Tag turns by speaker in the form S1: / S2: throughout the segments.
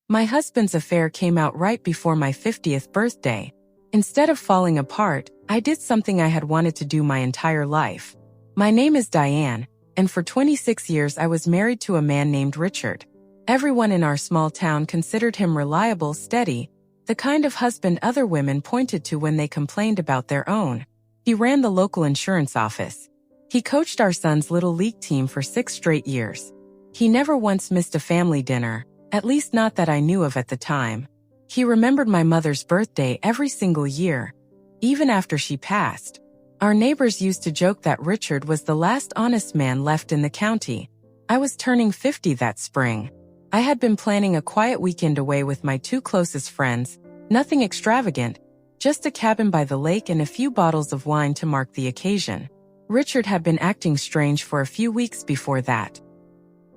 S1: My husband's affair came out right before my 50th birthday. Instead of falling apart, I did something I had wanted to do my entire life. My name is Diane, and for 26 years I was married to a man named Richard. Everyone in our small town considered him reliable, steady, the kind of husband other women pointed to when they complained about their own. He ran the local insurance office. He coached our son's little league team for 6 straight years. He never once missed a family dinner, at least not that I knew of at the time. He remembered my mother's birthday every single year, even after she passed. Our neighbors used to joke that Richard was the last honest man left in the county. I was turning 50 that spring. I had been planning a quiet weekend away with my 2 closest friends, nothing extravagant, just a cabin by the lake and a few bottles of wine to mark the occasion. Richard had been acting strange for a few weeks before that.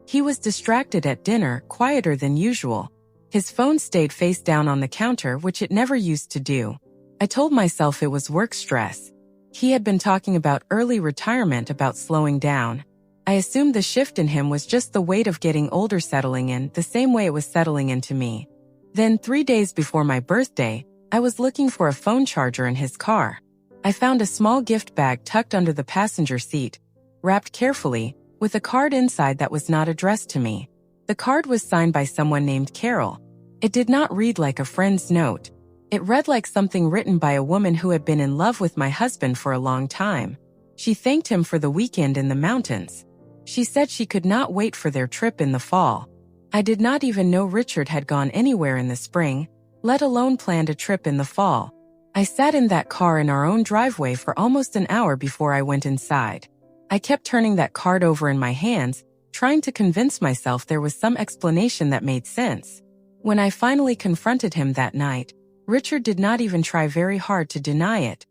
S1: He was distracted at dinner, quieter than usual. His phone stayed face down on the counter, which it never used to do. I told myself it was work stress. He had been talking about early retirement, about slowing down. I assumed the shift in him was just the weight of getting older settling in, the same way it was settling into me. Then 3 days before my birthday, I was looking for a phone charger in his car. I found a small gift bag tucked under the passenger seat, wrapped carefully, with a card inside that was not addressed to me. The card was signed by someone named Carol. It did not read like a friend's note. It read like something written by a woman who had been in love with my husband for a long time. She thanked him for the weekend in the mountains. She said she could not wait for their trip in the fall. I did not even know Richard had gone anywhere in the spring, let alone planned a trip in the fall. I sat in that car in our own driveway for almost an hour before I went inside. I kept turning that card over in my hands, trying to convince myself there was some explanation that made sense. When I finally confronted him that night, Richard did not even try very hard to deny it.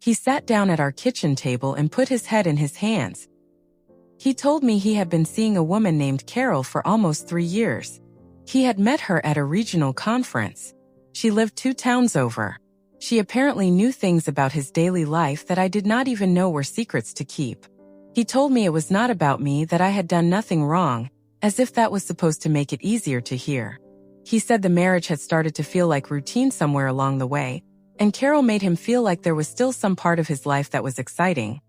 S1: He sat down at our kitchen table and put his head in his hands. He told me he had been seeing a woman named Carol for almost 3 years. He had met her at a regional conference. She lived 2 towns over. She apparently knew things about his daily life that I did not even know were secrets to keep. He told me it was not about me, that I had done nothing wrong, as if that was supposed to make it easier to hear. He said the marriage had started to feel like routine somewhere along the way, and Carol made him feel like there was still some part of his life that was exciting.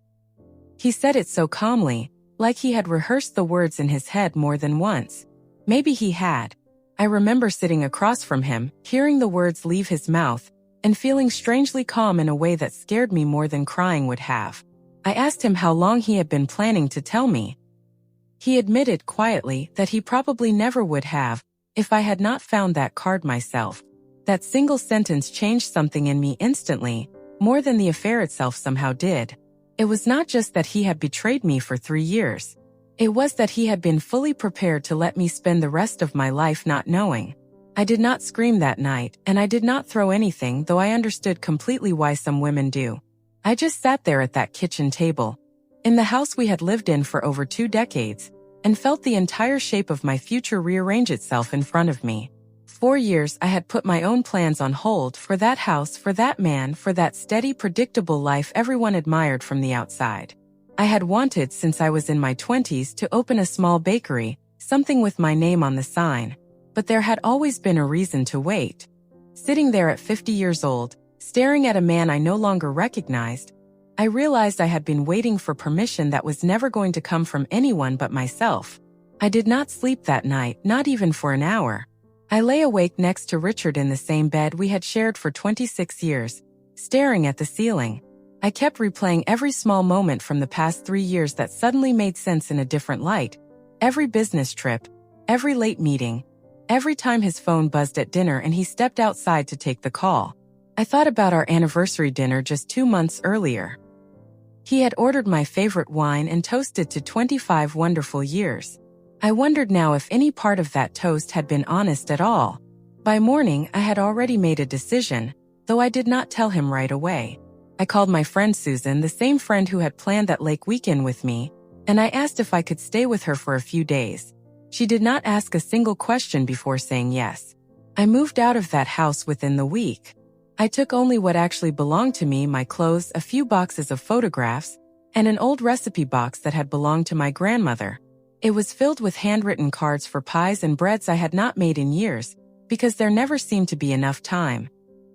S1: He said it so calmly, like he had rehearsed the words in his head more than once. Maybe he had. I remember sitting across from him, hearing the words leave his mouth, and feeling strangely calm in a way that scared me more than crying would have. I asked him how long he had been planning to tell me. He admitted quietly that he probably never would have, if I had not found that card myself. That single sentence changed something in me instantly, more than the affair itself somehow did. It was not just that he had betrayed me for 3 years. It was that he had been fully prepared to let me spend the rest of my life not knowing. I did not scream that night, and I did not throw anything, though I understood completely why some women do. I just sat there at that kitchen table, in the house we had lived in for over 2 decades, and felt the entire shape of my future rearrange itself in front of me. 4 years I had put my own plans on hold for that house, for that man, for that steady, predictable life everyone admired from the outside. I had wanted since I was in my 20s to open a small bakery, something with my name on the sign. But there had always been a reason to wait. Sitting there at 50 years old, staring at a man I no longer recognized, I realized I had been waiting for permission that was never going to come from anyone but myself. I did not sleep that night, not even for an hour. I lay awake next to Richard in the same bed we had shared for 26 years, staring at the ceiling. I kept replaying every small moment from the past 3 years that suddenly made sense in a different light. Every business trip, every late meeting, every time his phone buzzed at dinner and he stepped outside to take the call. I thought about our anniversary dinner just 2 months earlier. He had ordered my favorite wine and toasted to 25 wonderful years. I wondered now if any part of that toast had been honest at all. By morning, I had already made a decision, though I did not tell him right away. I called my friend Susan, the same friend who had planned that lake weekend with me, and I asked if I could stay with her for a few days. She did not ask a single question before saying yes. I moved out of that house within the week. I took only what actually belonged to me, my clothes, a few boxes of photographs, and an old recipe box that had belonged to my grandmother. It was filled with handwritten cards for pies and breads I had not made in years, because there never seemed to be enough time.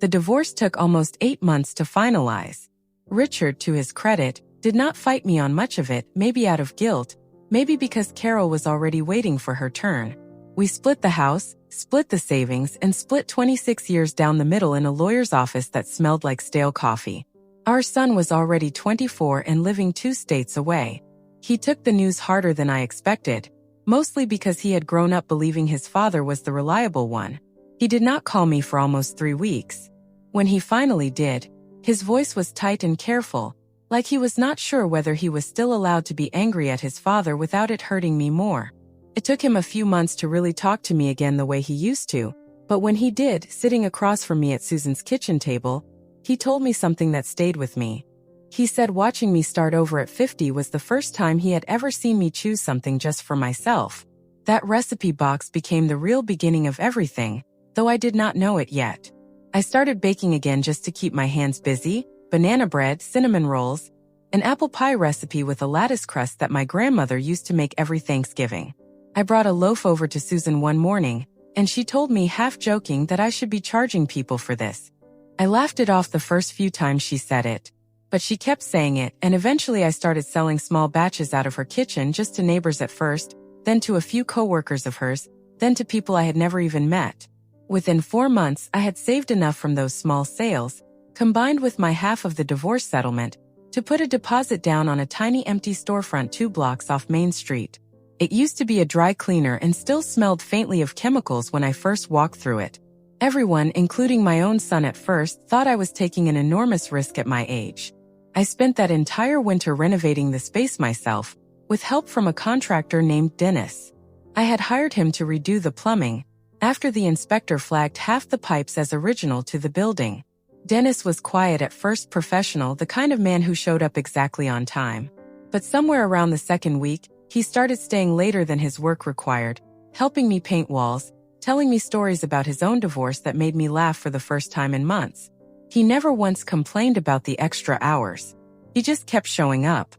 S1: The divorce took almost 8 months to finalize. Richard, to his credit, did not fight me on much of it, maybe out of guilt, maybe because Carol was already waiting for her turn. We split the house, split the savings, and split 26 years down the middle in a lawyer's office that smelled like stale coffee. Our son was already 24 and living 2 states away. He took the news harder than I expected, mostly because he had grown up believing his father was the reliable one. He did not call me for almost 3 weeks. When he finally did, his voice was tight and careful, like he was not sure whether he was still allowed to be angry at his father without it hurting me more. It took him a few months to really talk to me again the way he used to, but when he did, sitting across from me at Susan's kitchen table, he told me something that stayed with me. He said watching me start over at 50 was the first time he had ever seen me choose something just for myself. That recipe box became the real beginning of everything, though I did not know it yet. I started baking again just to keep my hands busy: banana bread, cinnamon rolls, an apple pie recipe with a lattice crust that my grandmother used to make every Thanksgiving. I brought a loaf over to Susan one morning, and she told me, half joking, that I should be charging people for this. I laughed it off the first few times she said it, but she kept saying it, and eventually I started selling small batches out of her kitchen, just to neighbors at first, then to a few coworkers of hers, then to people I had never even met. Within 4 months, I had saved enough from those small sales, combined with my half of the divorce settlement, to put a deposit down on a tiny empty storefront 2 blocks off Main Street. It used to be a dry cleaner and still smelled faintly of chemicals when I first walked through it. Everyone, including my own son at first, thought I was taking an enormous risk at my age. I spent that entire winter renovating the space myself, with help from a contractor named Dennis. I had hired him to redo the plumbing, after the inspector flagged half the pipes as original to the building. Dennis was quiet at first, professional, the kind of man who showed up exactly on time. But somewhere around the 2nd week, he started staying later than his work required, helping me paint walls, telling me stories about his own divorce that made me laugh for the first time in months. He never once complained about the extra hours. He just kept showing up.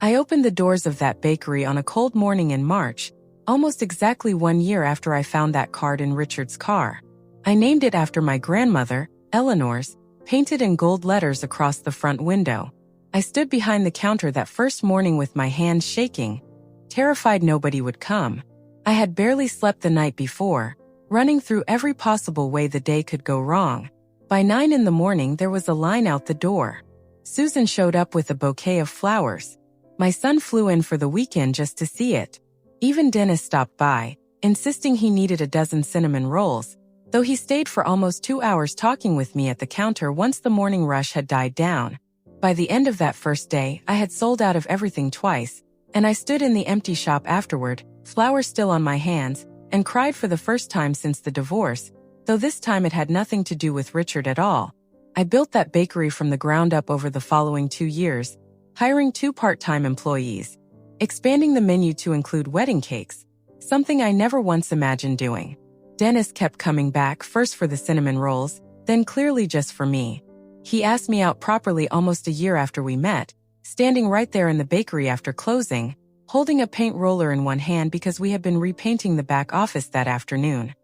S1: I opened the doors of that bakery on a cold morning in March, almost exactly 1 year after I found that card in Richard's car. I named it after my grandmother, Eleanor's, painted in gold letters across the front window. I stood behind the counter that first morning with my hands shaking, terrified nobody would come. I had barely slept the night before, running through every possible way the day could go wrong. By 9 in the morning, there was a line out the door. Susan showed up with a bouquet of flowers. My son flew in for the weekend just to see it. Even Dennis stopped by, insisting he needed a dozen cinnamon rolls, though he stayed for almost 2 hours talking with me at the counter once the morning rush had died down. By the end of that first day, I had sold out of everything twice, and I stood in the empty shop afterward, flowers still on my hands, and cried for the first time since the divorce, though this time it had nothing to do with Richard at all. I built that bakery from the ground up over the following 2 years, hiring 2 part-time employees, expanding the menu to include wedding cakes, something I never once imagined doing. Dennis kept coming back, first for the cinnamon rolls, then clearly just for me. He asked me out properly almost a year after we met, standing right there in the bakery after closing, holding a paint roller in one hand because we had been repainting the back office that afternoon.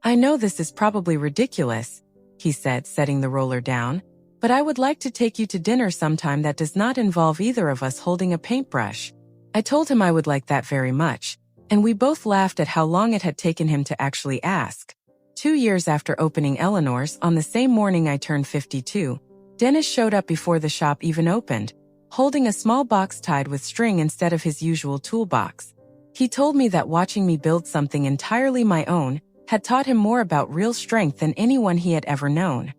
S1: "I know this is probably ridiculous," he said, setting the roller down, "but I would like to take you to dinner sometime that does not involve either of us holding a paintbrush." I told him I would like that very much, and we both laughed at how long it had taken him to actually ask. 2 years after opening Eleanor's, on the same morning I turned 52, Dennis showed up before the shop even opened, holding a small box tied with string instead of his usual toolbox. He told me that watching me build something entirely my own had taught him more about real strength than anyone he had ever known.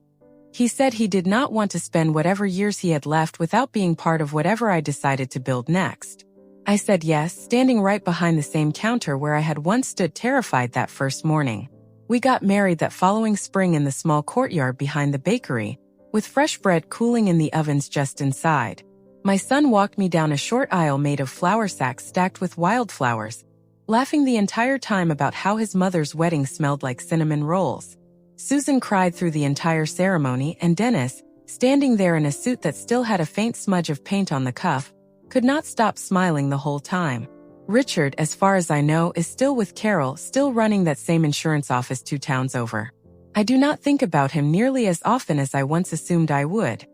S1: He said he did not want to spend whatever years he had left without being part of whatever I decided to build next. I said yes, standing right behind the same counter where I had once stood terrified that first morning. We got married that following spring in the small courtyard behind the bakery, with fresh bread cooling in the ovens just inside. My son walked me down a short aisle made of flour sacks stacked with wildflowers, laughing the entire time about how his mother's wedding smelled like cinnamon rolls. Susan cried through the entire ceremony, and Dennis, standing there in a suit that still had a faint smudge of paint on the cuff, could not stop smiling the whole time. Richard, as far as I know, is still with Carol, still running that same insurance office 2 towns over. I do not think about him nearly as often as I once assumed I would.